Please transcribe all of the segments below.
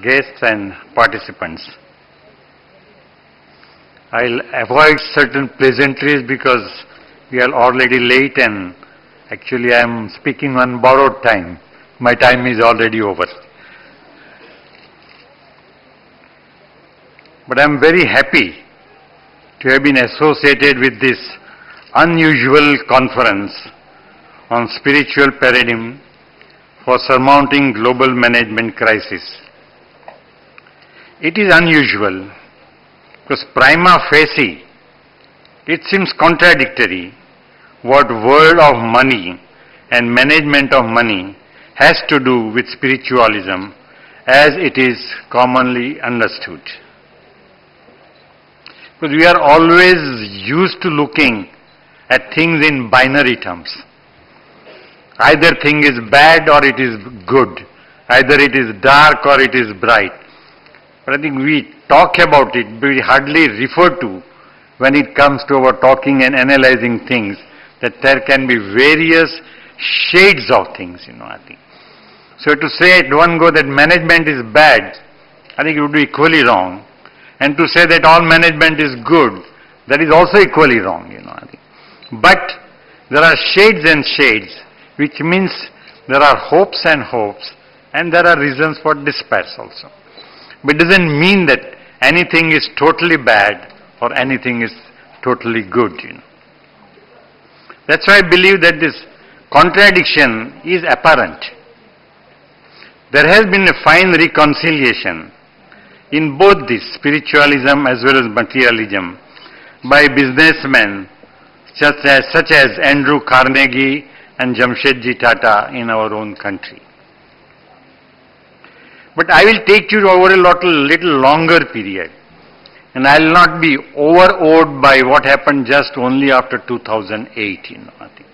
guests and participants. I'll avoid certain pleasantries because we are already late and actually I am speaking on borrowed time. My time is already over. But I am very happy to have been associated with this unusual conference on spiritual paradigm for surmounting global management crisis. It is unusual because prima facie it seems contradictory what world of money and management of money has to do with spiritualism as it is commonly understood. Because we are always used to looking at things in binary terms. Either thing is bad or it is good. Either it is dark or it is bright. But I think we talk about it, but we hardly refer to when it comes to our talking and analyzing things that there can be various shades of things, I think. So to say at one go that management is bad, I think it would be equally wrong. And to say that all management is good, that is also equally wrong, I think. But there are shades and shades, which means there are hopes and hopes, and there are reasons for despair also. But it doesn't mean that anything is totally bad or anything is totally good, That's why I believe that this contradiction is apparent. There has been a fine reconciliation in both this spiritualism as well as materialism by businessmen such as Andrew Carnegie and Jamshedji Tata in our own country. But I will take you over a little longer period, and I will not be overawed by what happened just only after 2008, I think.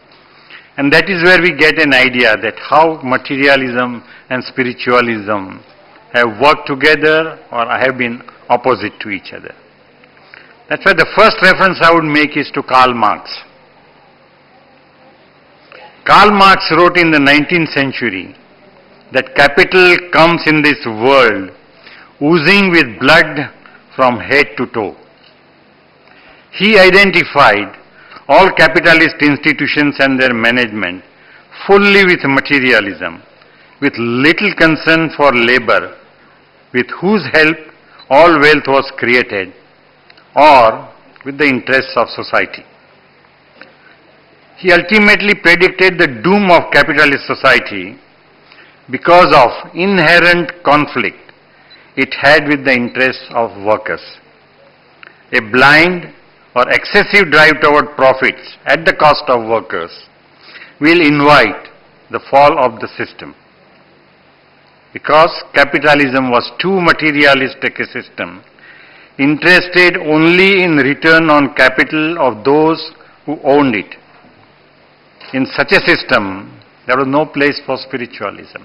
And that is where we get an idea that how materialism and spiritualism have worked together or have been opposite to each other. That's why the first reference I would make is to Karl Marx. Karl Marx wrote in the 19th century that capital comes in this world oozing with blood from head to toe. He identified all capitalist institutions and their management fully with materialism, with little concern for labor, with whose help all wealth was created, or with the interests of society. He ultimately predicted the doom of capitalist society because of inherent conflict it had with the interests of workers. A blind or excessive drive toward profits at the cost of workers will invite the fall of the system. Because capitalism was too materialistic a system, interested only in return on capital of those who owned it. In such a system, there was no place for spiritualism.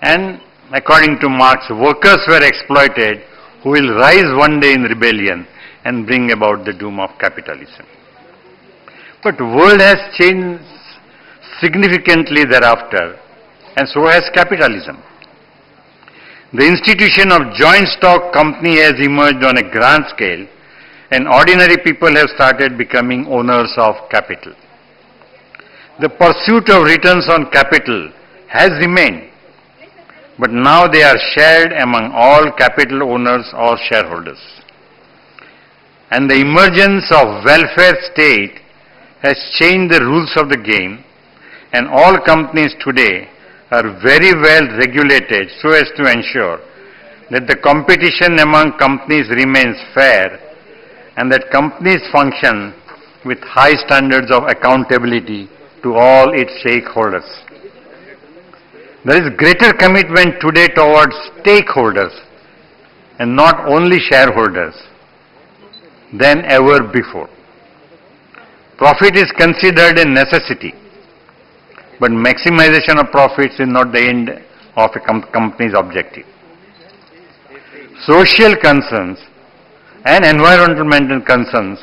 And according to Marx, workers were exploited who will rise one day in rebellion and bring about the doom of capitalism. But the world has changed significantly thereafter, and so has capitalism. The institution of joint stock company has emerged on a grand scale, and ordinary people have started becoming owners of capital. The pursuit of returns on capital has remained, but now they are shared among all capital owners or shareholders. And the emergence of welfare state has changed the rules of the game, and all companies today are very well regulated so as to ensure that the competition among companies remains fair and that companies function with high standards of accountability to all its stakeholders. There is greater commitment today towards stakeholders and not only shareholders than ever before. Profit is considered a necessity, but maximization of profits is not the end of a company's objective. Social concerns and environmental concerns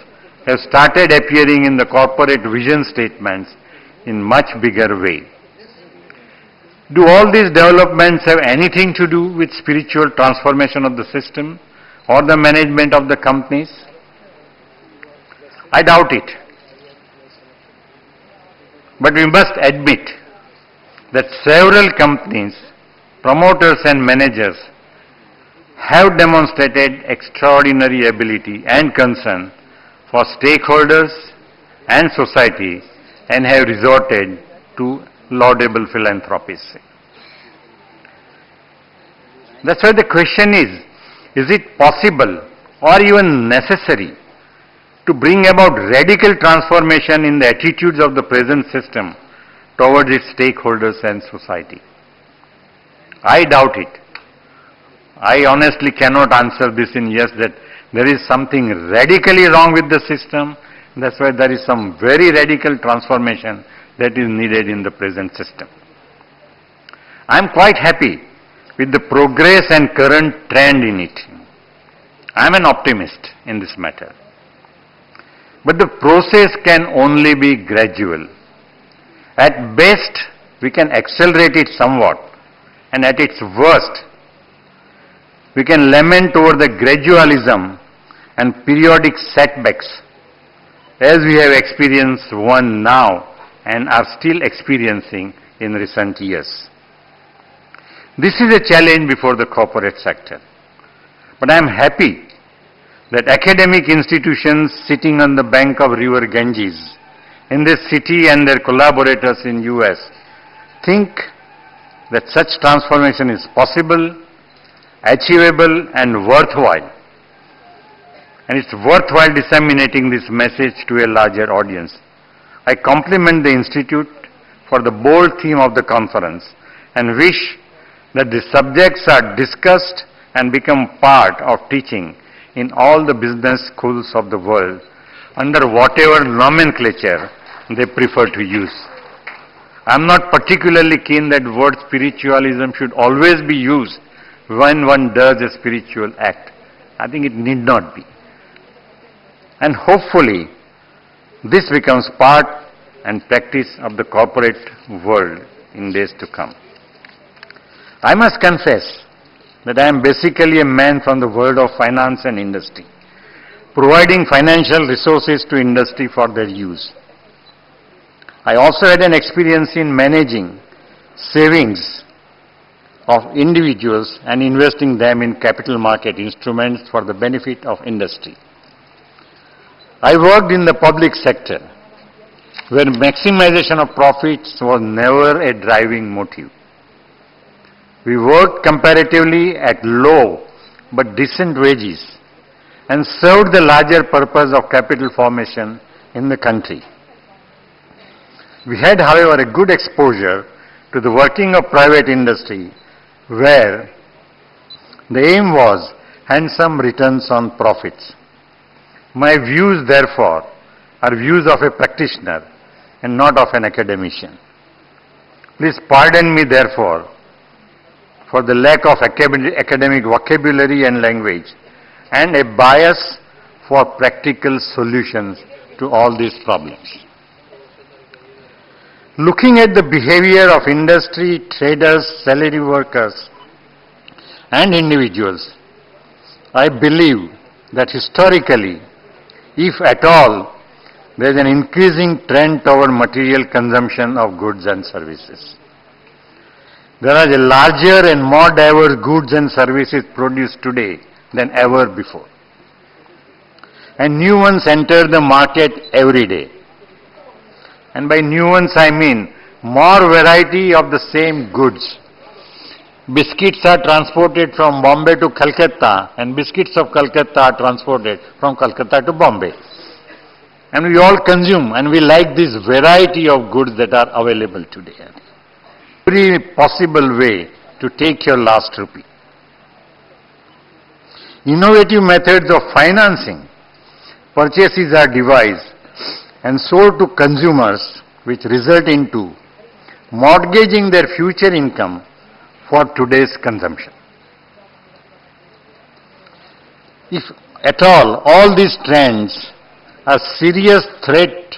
have started appearing in the corporate vision statements in much bigger way. Do all these developments have anything to do with spiritual transformation of the system or the management of the companies? I doubt it. But we must admit that several companies, promoters and managers have demonstrated extraordinary ability and concern for stakeholders and society and have resorted to laudable philanthropies. That's why the question is it possible or even necessary to bring about radical transformation in the attitudes of the present system towards its stakeholders and society? I doubt it. I honestly cannot answer this in yes, that there is something radically wrong with the system. That's why there is some very radical transformation that is needed in the present system. I am quite happy with the progress and current trend in it. I am an optimist in this matter. But the process can only be gradual. At best, we can accelerate it somewhat, and at its worst, we can lament over the gradualism and periodic setbacks as we have experienced one now and are still experiencing in recent years. This is a challenge before the corporate sector. But I am happy that academic institutions sitting on the bank of river Ganges in this city and their collaborators in US think that such transformation is possible, achievable and worthwhile. And it's worthwhile disseminating this message to a larger audience. I compliment the Institute for the bold theme of the conference and wish that the subjects are discussed and become part of teaching in all the business schools of the world under whatever nomenclature they prefer to use. I'm not particularly keen that word spiritualism should always be used when one does a spiritual act. I think it need not be. And hopefully, this becomes part and practice of the corporate world in days to come. I must confess that I am basically a man from the world of finance and industry, providing financial resources to industry for their use. I also had an experience in managing savings of individuals and investing them in capital market instruments for the benefit of industry. I worked in the public sector, where maximization of profits was never a driving motive. We worked comparatively at low but decent wages and served the larger purpose of capital formation in the country. We had, however, a good exposure to the working of private industry, where the aim was handsome returns on profits. My views, therefore, are views of a practitioner and not of an academician. Please pardon me, therefore, for the lack of academic vocabulary and language and a bias for practical solutions to all these problems. Looking at the behavior of industry, traders, salary workers and individuals, I believe that historically, if at all, there is an increasing trend toward material consumption of goods and services. There are a larger and more diverse goods and services produced today than ever before. And new ones enter the market every day. And by new ones I mean more variety of the same goods. Biscuits are transported from Bombay to Calcutta, and biscuits of Calcutta are transported from Calcutta to Bombay. And we all consume, and we like this variety of goods that are available today. Every possible way to take your last rupee. Innovative methods of financing purchases are devised and sold to consumers, which result into mortgaging their future income for today's consumption. If at all these trends are serious threat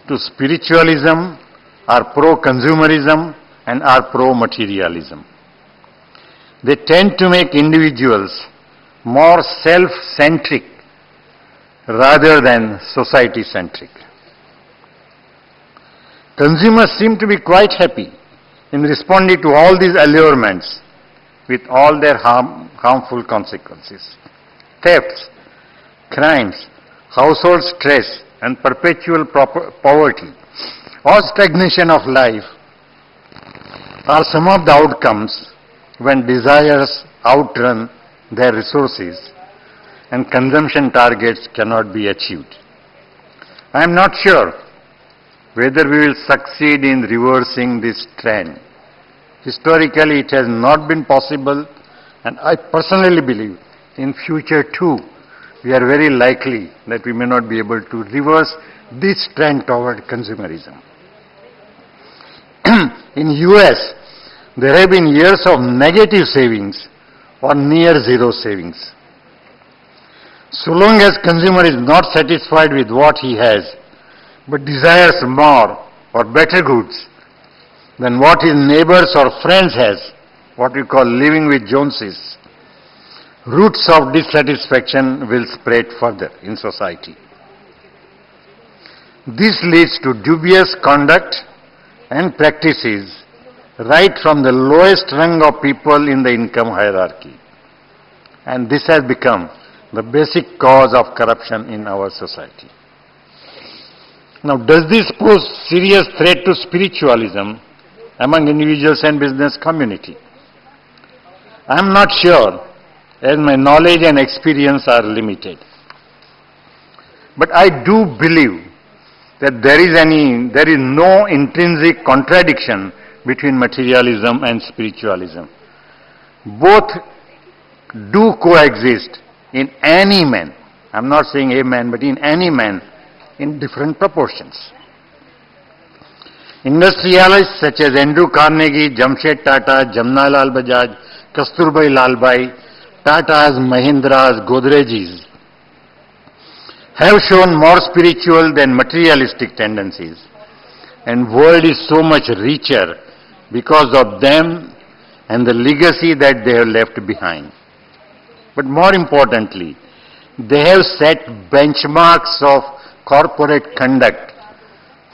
to spiritualism, are pro-consumerism and are pro-materialism. They tend to make individuals more self-centric rather than society-centric. Consumers seem to be quite happy in responding to all these allurements with all their harmful consequences. Thefts, crimes, household stress, and perpetual poverty or stagnation of life are some of the outcomes when desires outrun their resources and consumption targets cannot be achieved. I am not sure whether we will succeed in reversing this trend. Historically, it has not been possible, and I personally believe in future too, we are very likely that we may not be able to reverse this trend toward consumerism. In US, there have been years of negative savings or near zero savings. So long as consumer is not satisfied with what he has, but desires more or better goods than what his neighbors or friends has, what we call living with Joneses, roots of dissatisfaction will spread further in society. This leads to dubious conduct and practices right from the lowest rung of people in the income hierarchy. And this has become the basic cause of corruption in our society. Now, does this pose serious threat to spiritualism among individuals and business community? I am not sure, as my knowledge and experience are limited. But I do believe that there is no intrinsic contradiction between materialism and spiritualism. Both do coexist in any man. I'm not saying a man, but in any man in different proportions. Industrialists such as Andrew Carnegie, Jamshed Tata, Jamnalal Bajaj, Kasturbai Lalbai, Tatas, Mahindras, Godrejis have shown more spiritual than materialistic tendencies, and world is so much richer because of them and the legacy that they have left behind. But more importantly, they have set benchmarks of corporate conduct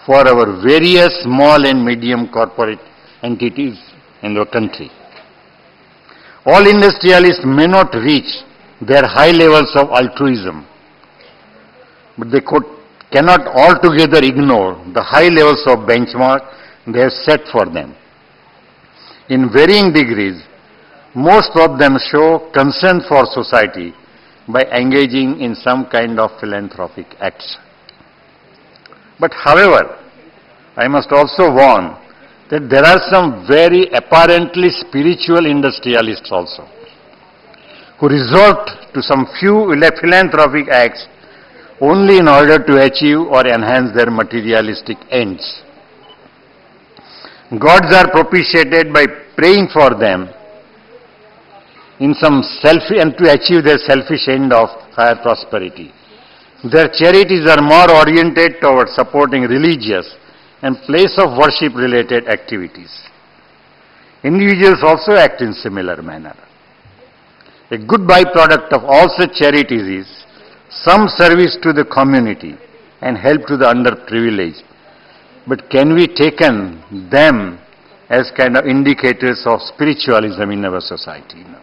for our various small and medium corporate entities in the country. All industrialists may not reach their high levels of altruism, but they cannot altogether ignore the high levels of benchmark they have set for them. In varying degrees, most of them show concern for society by engaging in some kind of philanthropic acts. But however, I must also warn that there are some very apparently spiritual industrialists also, who resort to some few philanthropic acts only in order to achieve or enhance their materialistic ends. Gods are propitiated by praying for them in some and to achieve their selfish end of higher prosperity. Their charities are more oriented towards supporting religious and place of worship related activities. Individuals also act in similar manner. A good byproduct of all such charities is some service to the community and help to the underprivileged. But can we take them as kind of indicators of spiritualism in our society? No.